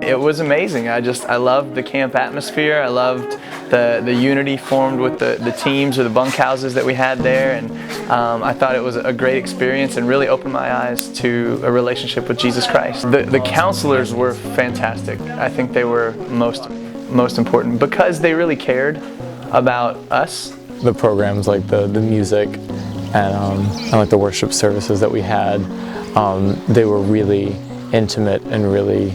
It was amazing. I loved the camp atmosphere. I loved the unity formed with the teams or the bunkhouses that we had there, and I thought it was a great experience and really opened my eyes to a relationship with Jesus Christ. The counselors were fantastic. I think they were most important because they really cared about us. The programs like the music and like the worship services that we had, they were really intimate and really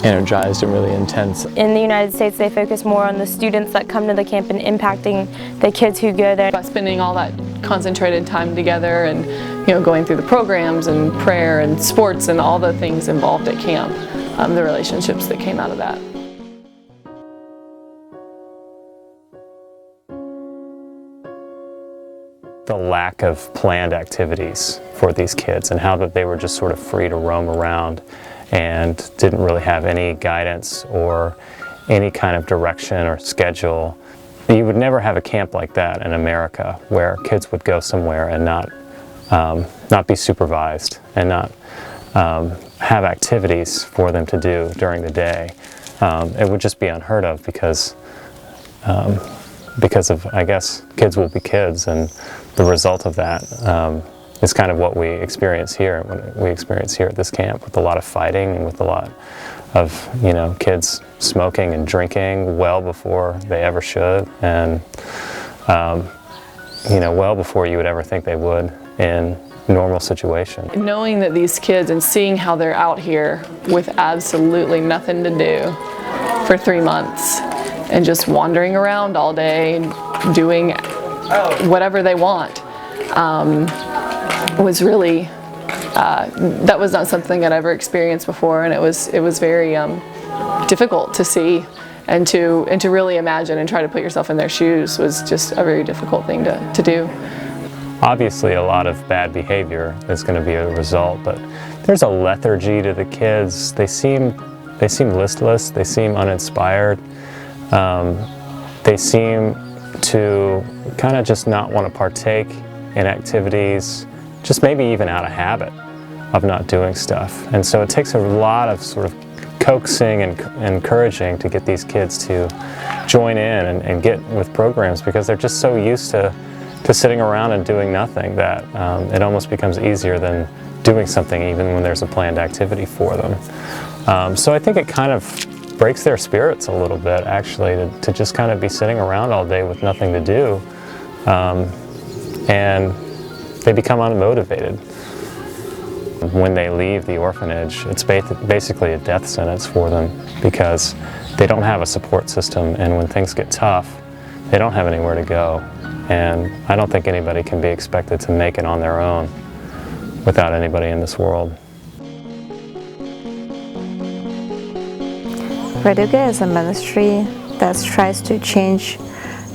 energized and really intense. In the United States, they focus more on the students that come to the camp and impacting the kids who go there. By spending all that concentrated time together and going through the programs and prayer and sports and all the things involved at camp, the relationships that came out of that. The lack of planned activities for these kids and how that they were just sort of free to roam around and didn't really have any guidance or any kind of direction or schedule. You would never have a camp like that in America where kids would go somewhere and not be supervised and not have activities for them to do during the day. It would just be unheard of because of, I guess, kids will be kids, and the result of that is kind of what we experience here. What we experience here at this camp, with a lot of fighting and with a lot of kids smoking and drinking well before they ever should, and well before you would ever think they would in normal situation. Knowing that these kids and seeing how they're out here with absolutely nothing to do for 3 months and just wandering around all day doing whatever they want was really that was not something I'd ever experienced before, and it was very difficult to see and to really imagine and try to put yourself in their shoes was just a very difficult thing to do. Obviously a lot of bad behavior is going to be a result, but there's a lethargy to the kids. They seem listless, they seem uninspired. They seem to kind of just not want to partake in activities, just maybe even out of habit of not doing stuff. And so it takes a lot of sort of coaxing and encouraging to get these kids to join in and get with programs, because they're just so used to sitting around and doing nothing that it almost becomes easier than doing something even when there's a planned activity for them. So I think it kind of breaks their spirits a little bit, actually, to just kind of be sitting around all day with nothing to do, and they become unmotivated. When they leave the orphanage, it's basically a death sentence for them, because they don't have a support system, and when things get tough, they don't have anywhere to go. And I don't think anybody can be expected to make it on their own without anybody in this world. Radooga is a ministry that tries to change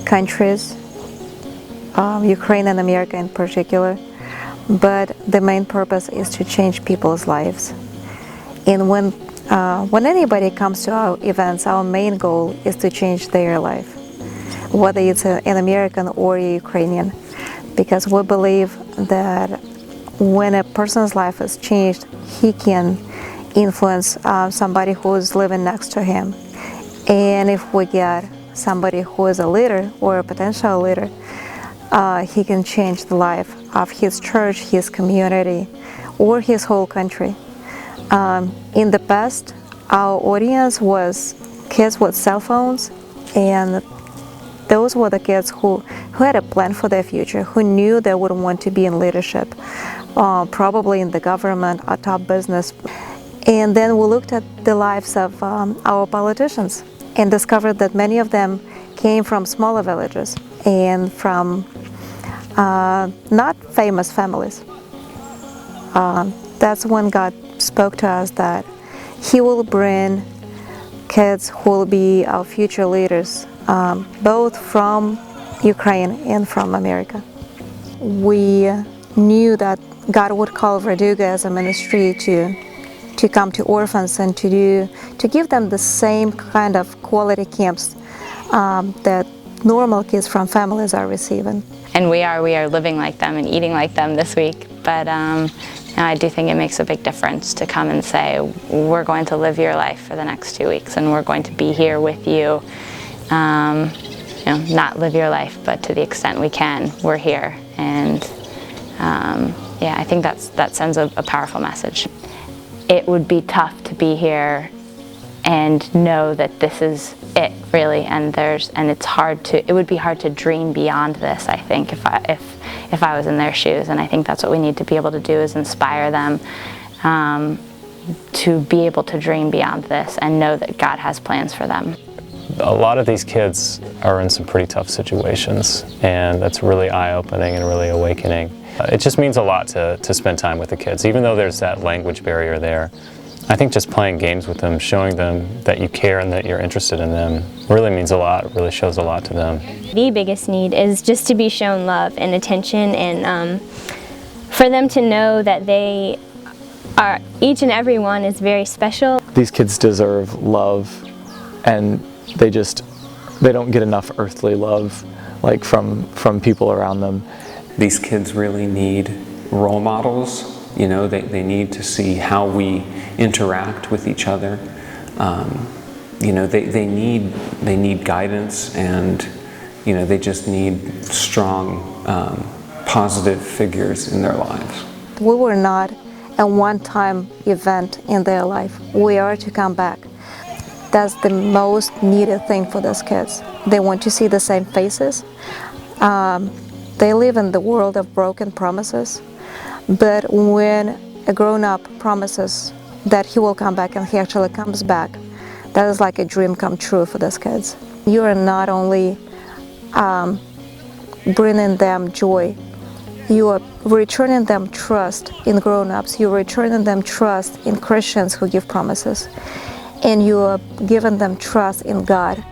countries, Ukraine and America in particular, but the main purpose is to change people's lives. And when anybody comes to our events, our main goal is to change their life, whether it's an American or a Ukrainian, because we believe that when a person's life is changed, he can influence somebody who is living next to him. And if we get somebody who is a leader or a potential leader, he can change the life of his church, his community, or his whole country. In the past, our audience was kids with cell phones, and those were the kids who had a plan for their future, who knew they would want to be in leadership, probably in the government or top business. And then we looked at the lives of our politicians and discovered that many of them came from smaller villages and from not famous families. That's when God spoke to us that He will bring kids who will be our future leaders, both from Ukraine and from America. We knew that God would call Radooga as a ministry to come to orphans and to give them the same kind of quality camps that normal kids from families are receiving. And we are living like them and eating like them this week. But And I do think it makes a big difference to come and say, we're going to live your life for the next 2 weeks and we're going to be here with you. Not live your life, but to the extent we can, we're here. And yeah, I think that sends a powerful message. It would be tough to be here and know that this is it, really, and it's hard to, it would be hard to dream beyond this, I think, if I was in their shoes. And I think that's what we need to be able to do, is inspire them to be able to dream beyond this and know that God has plans for them. A lot of these kids are in some pretty tough situations, and that's really eye-opening and really awakening. It just means a lot to spend time with the kids, even though there's that language barrier there. I think just playing games with them, showing them that you care and that you're interested in them, really means a lot, really shows a lot to them. The biggest need is just to be shown love and attention, and for them to know that they are, each and every one is very special. These kids deserve love, and they don't get enough earthly love, like from people around them. These kids really need role models. You know, they need to see how we interact with each other. You know, they need guidance, and you know, they just need strong, positive figures in their lives. We were not a one-time event in their life. We are to come back. That's the most needed thing for those kids. They want to see the same faces. They live in the world of broken promises. But when a grown-up promises that he will come back and he actually comes back, that is like a dream come true for those kids. You are not only bringing them joy, you are returning them trust in grown-ups, you are returning them trust in Christians who give promises, and you are giving them trust in God.